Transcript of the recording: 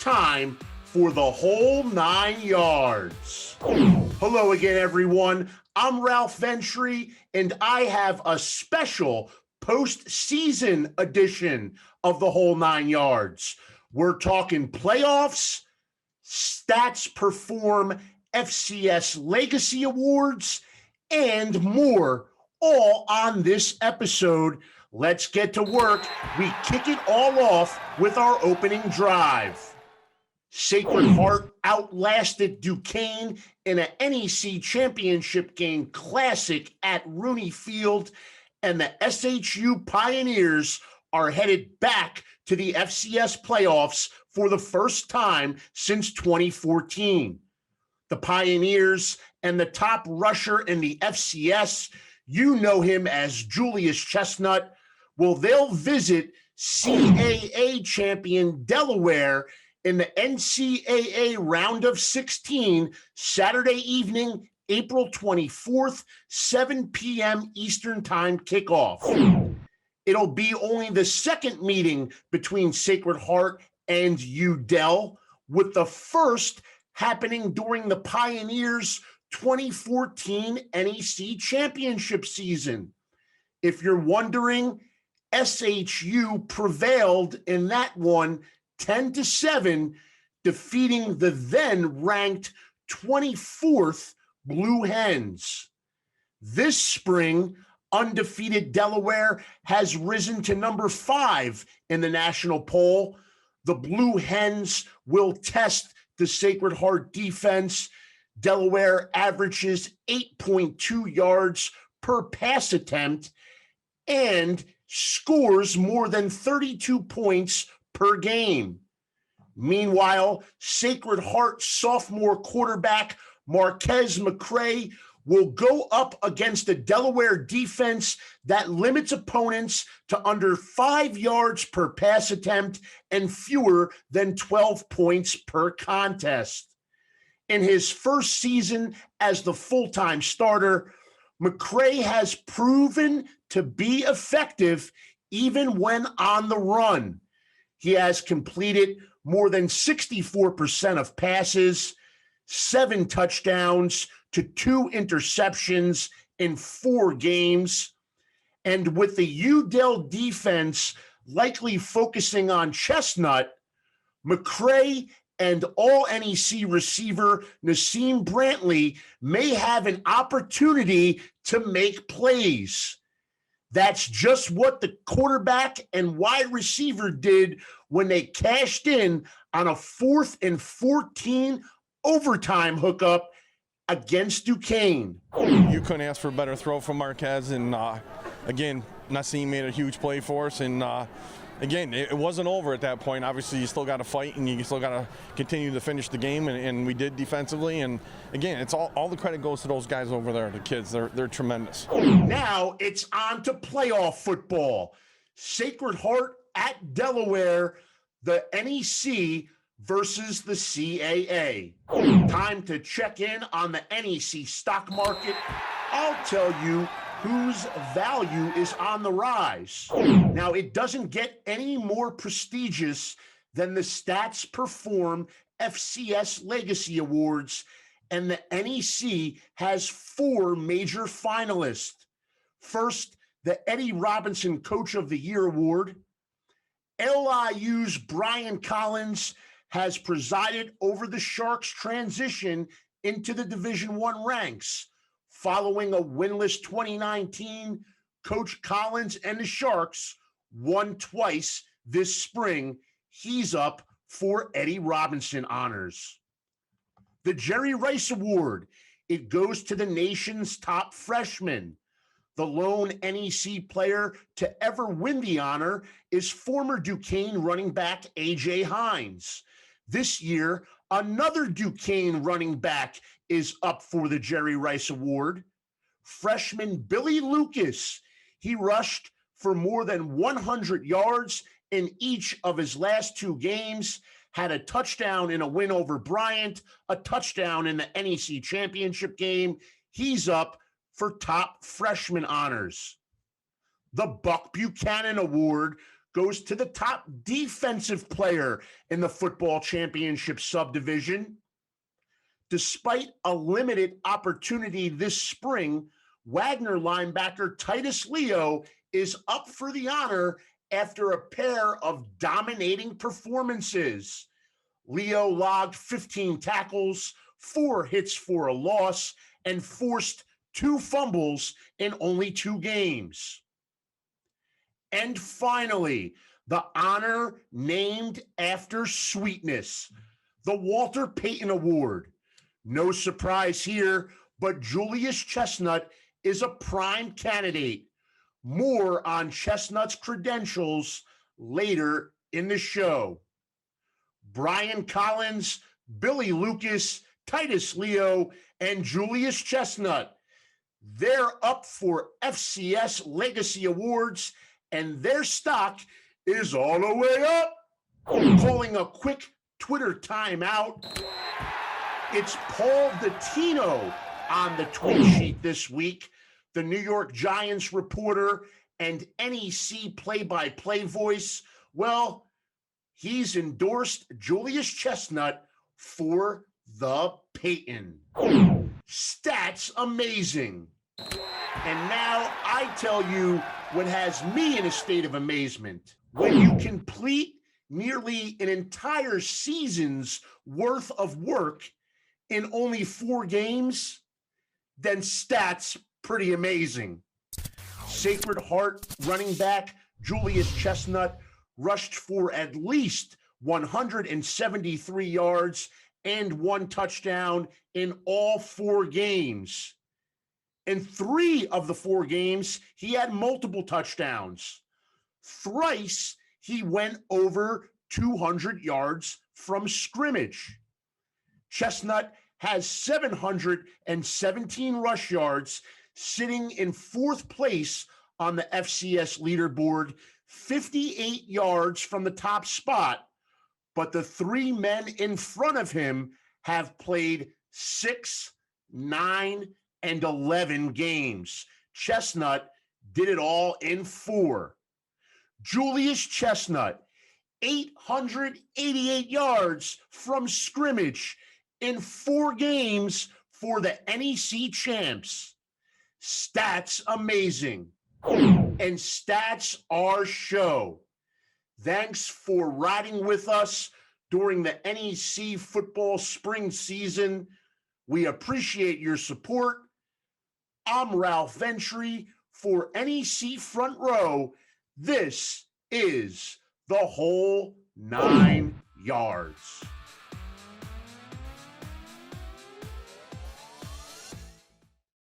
time for the whole 9 yards. Hello again, everyone. I'm Ralph Ventre, and I have a special postseason edition of the whole 9 yards. We're talking playoffs, Stats Perform FCS Legacy Awards, and more, all on this episode. Let's get to work. We kick it all off with our opening drive. Sacred Heart outlasted Duquesne in a NEC championship game classic at Rooney Field, and the SHU Pioneers are headed back to the FCS playoffs for the first time since 2014. The Pioneers and the top rusher in the FCS, you know him as Julius Chestnut, well, they'll visit CAA champion Delaware in the NCAA round of 16, Saturday evening, April 24th, 7 p.m. Eastern Time kickoff. It'll be only the second meeting between Sacred Heart and UDel, with the first happening during the Pioneers' 2014 NEC championship season. If you're wondering, SHU prevailed in that one 10-7, defeating the then ranked 24th Blue Hens. This spring, undefeated Delaware has risen to number 5 in the national poll. The Blue Hens will test the Sacred Heart defense. Delaware averages 8.2 yards per pass attempt and scores more than 32 points per game. Meanwhile, Sacred Heart sophomore quarterback Marquez McCray will go up against a Delaware defense that limits opponents to under 5 yards per pass attempt and fewer than 12 points per contest. In his first season as the full-time starter, McCray has proven to be effective even when on the run. He has completed more than 64% of passes, 7 touchdowns to 2 interceptions in 4 games. And with the UDel defense likely focusing on Chestnut, McCray and all-NEC receiver Nassim Brantley may have an opportunity to make plays. That's just what the quarterback and wide receiver did when they cashed in on a 4th and 14 overtime hookup against Duquesne. You couldn't ask for a better throw from Marquez, and again, Nassim made a huge play for us, and again, it wasn't over at that point. Obviously, you still got to fight, and you still got to continue to finish the game, and we did defensively. And again, it's all the credit goes to those guys over there, the kids. They're tremendous. Now it's on to playoff football. Sacred Heart at Delaware, the NEC versus the CAA. Time to check in on the NEC stock market. I'll tell you whose value is on the rise. Now, it doesn't get any more prestigious than the Stats Perform FCS Legacy Awards, and the NEC has 4 major finalists. First, the Eddie Robinson Coach of the Year Award. LIU's Brian Collins has presided over the Sharks' transition into the Division I ranks. Following a winless 2019, Coach Collins and the Sharks won twice this spring. He's up for Eddie Robinson honors. The Jerry Rice Award, it goes to the nation's top freshman. The lone NEC player to ever win the honor is former Duquesne running back A.J. Hines. This year, another Duquesne running back is up for the Jerry Rice Award. Freshman Billy Lucas, he rushed for more than 100 yards in each of his last 2 games, had a touchdown in a win over Bryant, a touchdown in the NEC championship game. He's up for top freshman honors. The Buck Buchanan Award goes to the top defensive player in the football championship subdivision. Despite a limited opportunity this spring, Wagner linebacker Titus Leo is up for the honor after a pair of dominating performances. Leo logged 15 tackles, 4 hits for a loss, and forced 2 fumbles in only 2 games. And finally, the honor named after sweetness, the Walter Payton Award. No surprise here, but Julius Chestnut is a prime candidate. More on Chestnut's credentials later in the show. Brian Collins, Billy Lucas, Titus Leo, and Julius Chestnut. They're up for FCS Legacy Awards, and their stock is all the way up. Calling a quick Twitter timeout. It's Paul Dottino on the tweet sheet this week, the New York Giants reporter and NEC play-by-play voice. Well, he's endorsed Julius Chestnut for the Payton. Stats amazing. And now I tell you what has me in a state of amazement. When you complete nearly an entire season's worth of work in only 4 games, then stats pretty amazing. Sacred Heart running back Julius Chestnut rushed for at least 173 yards and 1 touchdown in all 4 games. In 3 of the 4 games, he had multiple touchdowns. Thrice, he went over 200 yards from scrimmage. Chestnut has 717 rush yards, sitting in 4th place on the FCS leaderboard, 58 yards from the top spot, but the 3 men in front of him have played 6, 9, and 11 games. Chestnut did it all in 4. Julius Chestnut, 888 yards from scrimmage in 4 games for the NEC champs. Stats amazing. And stats are show. Thanks for riding with us during the NEC football spring season. We appreciate your support. I'm Ralph Ventre for NEC Front Row. This is the whole 9 yards.